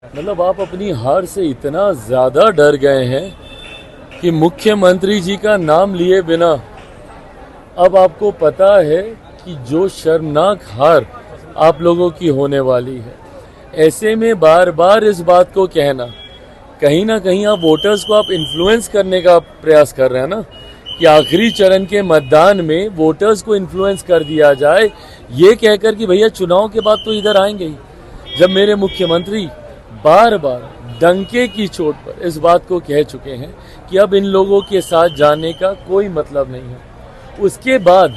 मतलब आप अपनी हार से इतना ज़्यादा डर गए हैं कि मुख्यमंत्री जी का नाम लिए बिना अब आपको पता है कि जो शर्मनाक हार आप लोगों की होने वाली है। ऐसे में बार बार इस बात को कहना, कहीं ना कहीं आप वोटर्स को आप इन्फ्लुएंस करने का प्रयास कर रहे हैं ना, कि आखिरी चरण के मतदान में वोटर्स को इन्फ्लुएंस कर दिया जाए, ये कहकर कि भैया चुनाव के बाद तो इधर आएंगे ही। जब मेरे मुख्यमंत्री बार बार डंके की चोट पर इस बात को कह चुके हैं कि अब इन लोगों के साथ जाने का कोई मतलब नहीं है, उसके बाद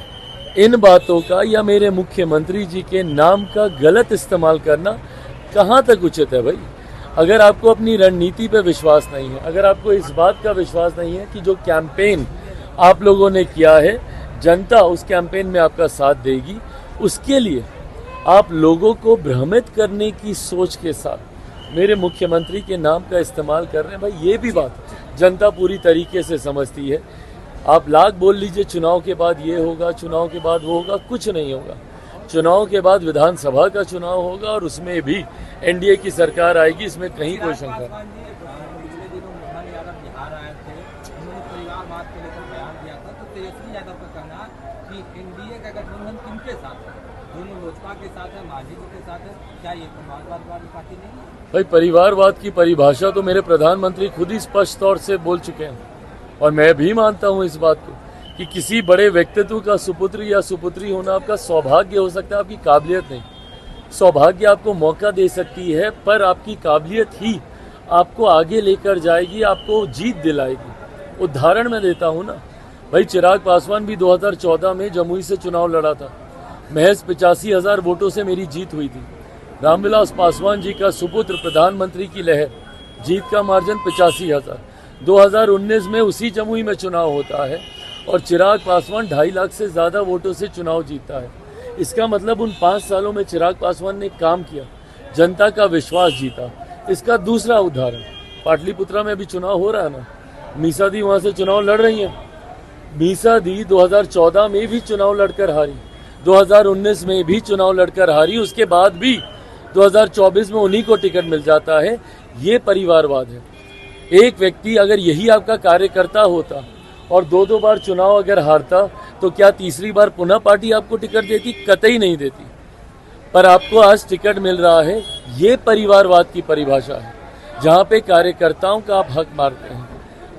इन बातों का या मेरे मुख्यमंत्री जी के नाम का गलत इस्तेमाल करना कहाँ तक उचित है भाई। अगर आपको अपनी रणनीति पे विश्वास नहीं है, अगर आपको इस बात का विश्वास नहीं है कि जो कैंपेन आप लोगों ने किया है जनता उस कैंपेन में आपका साथ देगी, उसके लिए आप लोगों को भ्रमित करने की सोच के साथ मेरे मुख्यमंत्री के नाम का इस्तेमाल कर रहे हैं भाई, ये भी बात जनता पूरी तरीके से समझती है। आप लाख बोल लीजिए चुनाव के बाद ये होगा, चुनाव के बाद वो होगा, कुछ नहीं होगा। चुनाव के बाद विधानसभा का चुनाव होगा और उसमें भी एनडीए की सरकार आएगी, इसमें कहीं कोई शंका नहीं। भाई परिवारवाद की परिभाषा तो मेरे प्रधानमंत्री खुद ही स्पष्ट तौर से बोल चुके हैं और मैं भी मानता हूं इस बात को कि किसी बड़े व्यक्तित्व का सुपुत्र या सुपुत्री होना आपका सौभाग्य हो सकता है, आपकी काबिलियत नहीं। सौभाग्य आपको मौका दे सकती है, पर आपकी काबिलियत ही आपको आगे लेकर जाएगी, आपको जीत दिलाएगी। उदाहरण मैं देता हूं ना भाई, चिराग पासवान भी 2014 में जमुई से चुनाव लड़ा था, महज 85,000 वोटों से मेरी जीत हुई थी। रामविलास पासवान जी का सुपुत्र प्रधानमंत्री की लहर, जीत का मार्जिन 85,000। 2019 में उसी जमुई में चुनाव होता है और चिराग पासवान 2.5 लाख से ज़्यादा वोटों से चुनाव जीतता है। इसका मतलब उन 5 सालों में चिराग पासवान ने काम किया, जनता का विश्वास जीता। इसका दूसरा उदाहरण, पाटलिपुत्रा में भी चुनाव हो रहा है ना, मीसा दी वहाँ से चुनाव लड़ रही हैं। मीसा दी 2014 में भी चुनाव लड़कर हारी, 2019 में भी चुनाव लड़कर हारी, उसके बाद भी 2024 में उन्हीं को टिकट मिल जाता है। ये परिवारवाद है। एक व्यक्ति अगर यही आपका कार्यकर्ता होता और 2-2 बार चुनाव अगर हारता तो क्या तीसरी बार पुनः पार्टी आपको टिकट देती? कतई नहीं देती। पर आपको आज टिकट मिल रहा है, ये परिवारवाद की परिभाषा है, जहाँ पे कार्यकर्ताओं का आप हक मारते हैं।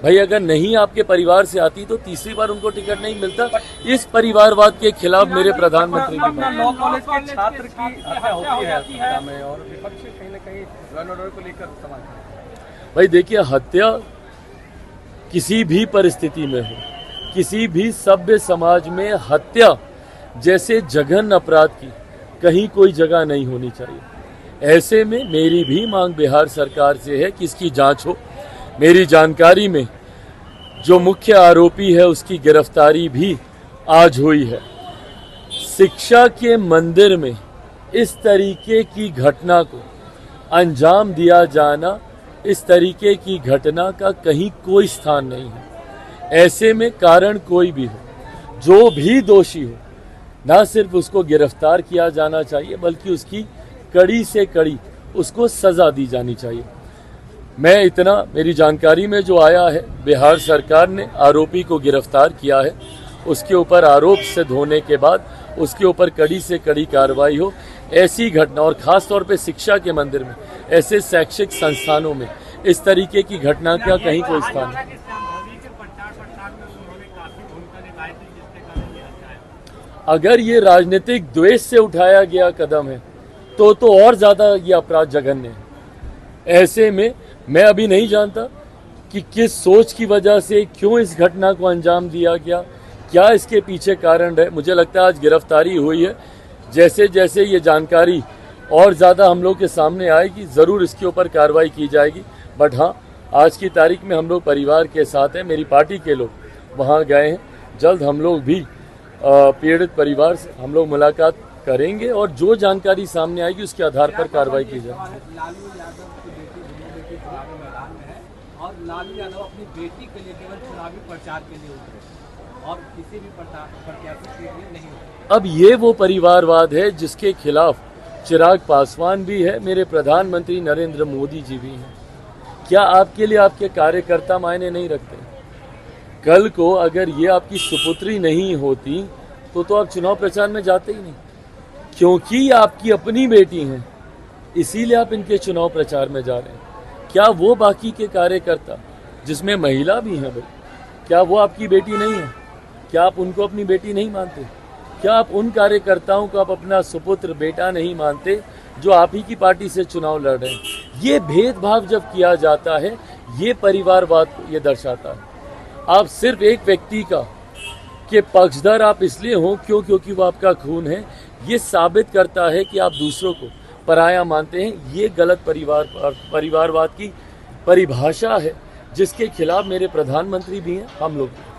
भाई अगर नहीं आपके परिवार से आती तो तीसरी बार उनको टिकट नहीं मिलता। इस परिवारवाद के खिलाफ मेरे प्रधानमंत्री लॉ कॉलेज के छात्र की हत्या होती है में और विपक्ष कहीं न कहीं लॉ एंड ऑर्डर को लेकर सवाल। भाई देखिए, हत्या किसी भी परिस्थिति में हो, किसी भी सभ्य समाज में हत्या जैसे जघन्य अपराध की कहीं कोई जगह नहीं होनी चाहिए। ऐसे में मेरी भी मांग बिहार सरकार से है कि इसकी जांच हो। मेरी जानकारी में जो मुख्य आरोपी है उसकी गिरफ्तारी भी आज हुई है। शिक्षा के मंदिर में इस तरीके की घटना को अंजाम दिया जाना, इस तरीके की घटना का कहीं कोई स्थान नहीं है। ऐसे में कारण कोई भी हो, जो भी दोषी हो, ना सिर्फ उसको गिरफ्तार किया जाना चाहिए बल्कि उसकी कड़ी से कड़ी उसको सजा दी जानी चाहिए। मैं इतना, मेरी जानकारी में जो आया है, बिहार सरकार ने आरोपी को गिरफ्तार किया है, उसके ऊपर आरोप सिद्ध होने के बाद उसके ऊपर कड़ी से कड़ी कार्रवाई हो। ऐसी घटना, और ख़ास तौर पे शिक्षा के मंदिर में, ऐसे शैक्षिक संस्थानों में इस तरीके की घटना का कहीं कोई स्थान नहीं। अगर ये राजनीतिक द्वेष से उठाया गया कदम है तो और ज़्यादा ये अपराध जघन्य है। ऐसे में मैं अभी नहीं जानता कि किस सोच की वजह से क्यों इस घटना को अंजाम दिया गया, क्या इसके पीछे कारण है। मुझे लगता है आज गिरफ्तारी हुई है, जैसे जैसे ये जानकारी और ज़्यादा हम लोग के सामने आएगी ज़रूर इसके ऊपर कार्रवाई की जाएगी। बट हाँ, आज की तारीख में हम लोग परिवार के साथ हैं, मेरी पार्टी के लोग वहाँ गए हैं। जल्द हम लोग भी पीड़ित परिवार से हम लोग मुलाकात करेंगे और जो जानकारी सामने आएगी उसके आधार पर कार्रवाई की जाएगी। और लालू यादव अपनी बेटी के लिए केवल चुनावी प्रचार के लिए उतरे और किसी भी प्रत्याशी के लिए नहीं उतरे। अब ये वो परिवारवाद है जिसके खिलाफ चिराग पासवान भी है, मेरे प्रधानमंत्री नरेंद्र मोदी जी भी हैं। क्या आपके लिए आपके कार्यकर्ता मायने नहीं रखते? कल को अगर ये आपकी सुपुत्री नहीं होती तो आप चुनाव प्रचार में जाते ही नहीं, क्योंकि ये आपकी अपनी बेटी हैं, इसीलिए आप इनके चुनाव प्रचार में जा रहे हैं। क्या वो बाकी के कार्यकर्ता, जिसमें महिला भी हैं भाई, क्या वो आपकी बेटी नहीं है? क्या आप उनको अपनी बेटी नहीं मानते? क्या आप उन कार्यकर्ताओं को आप अपना सुपुत्र बेटा नहीं मानते जो आप ही की पार्टी से चुनाव लड़ रहे हैं? ये भेदभाव जब किया जाता है, ये परिवारवाद को ये दर्शाता है। आप सिर्फ एक व्यक्ति का के पक्षधर आप इसलिए हो क्योंकि वो आपका खून है, ये साबित करता है कि आप दूसरों को पराया मानते हैं। ये गलत परिवारवाद की परिभाषा है, जिसके खिलाफ मेरे प्रधानमंत्री भी हैं, हम लोग भी।